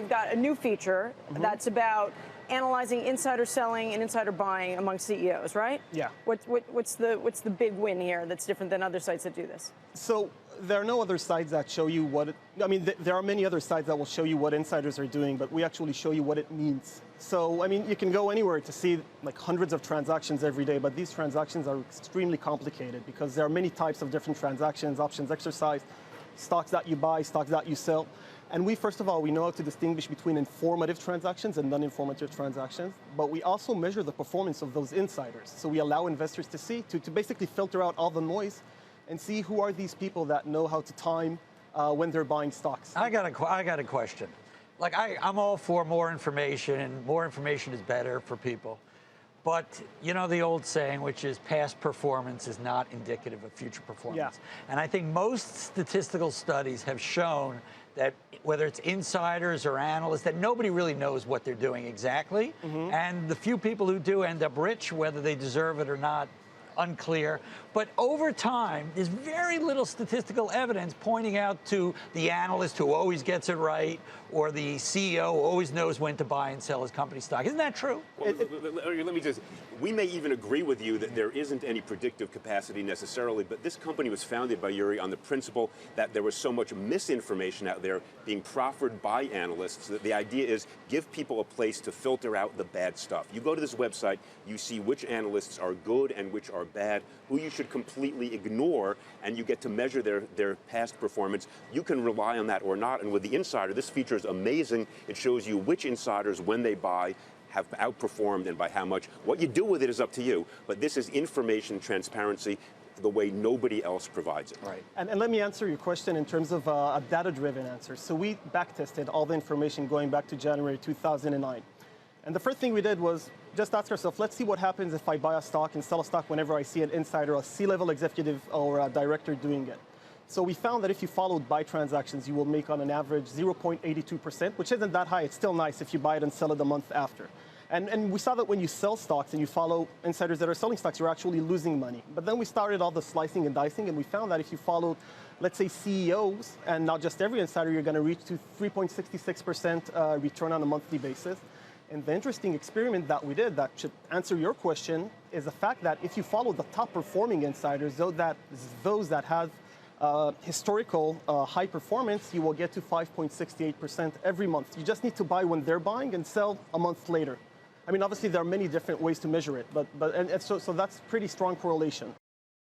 You've got a new feature that's about analyzing insider selling and insider buying among CEOs, right? Yeah. What's the big win here that's different than other sites that do this? So there are no other sites that show you what there are many other sites that will show you what insiders are doing, but we actually show you what it means. So, you can go anywhere to see like hundreds of transactions every day, but these transactions are extremely complicated because there are many types of different transactions, options exercised, stocks that you buy, stocks that you sell. And first of all, we know how to distinguish between informative transactions and non-informative transactions, but we also measure the performance of those insiders. So we allow investors to see, to basically filter out all the noise and see who are these people that know how to time when they're buying stocks. I got a question. Like, I'm all for more information, and more information is better for people. But you know the old saying, which is past performance is not indicative of future performance. Yeah. And I think most statistical studies have shown that whether it's insiders or analysts, that nobody really knows what they're doing exactly. And the few people who do end up rich, whether they deserve it or not, unclear. But over time, there's very little statistical evidence pointing out to the analyst who always gets it right, or the CEO who always knows when to buy and sell his company stock. Isn't that true? Well, let me just, we may even agree with you that there isn't any predictive capacity necessarily, but this company was founded by Uri on the principle that there was so much misinformation out there being proffered by analysts that the idea is give people a place to filter out the bad stuff. You go to this website, you see which analysts are good and which are bad, who you should completely ignore, and you get to measure their past performance. You can rely on that or not, and with the insider, this feature is amazing. It shows you which insiders, when they buy, have outperformed and by how much. What you do with it is up to you, but this is information transparency the way nobody else provides it. Right. And let me answer your question in terms of a data-driven answer. So we back-tested all the information going back to January 2009. And the first thing we did was just ask ourselves, let's see what happens if I buy a stock and sell a stock whenever I see an insider, a C-level executive or a director doing it. So we found that if you followed buy transactions, you will make on an average 0.82%, which isn't that high. It's still nice if you buy it and sell it a month after. And we saw that when you sell stocks and you follow insiders that are selling stocks, you're actually losing money. But then we started all the slicing and dicing, and we found that if you followed, let's say, CEOs, and not just every insider, you're going to reach to 3.66% return on a monthly basis. And the interesting experiment that we did that should answer your question is the fact that if you follow the top performing insiders, those that have historical high performance, you will get to 5.68% every month. You just need to buy when they're buying and sell a month later. I mean, obviously, there are many different ways to measure it, so that's pretty strong correlation.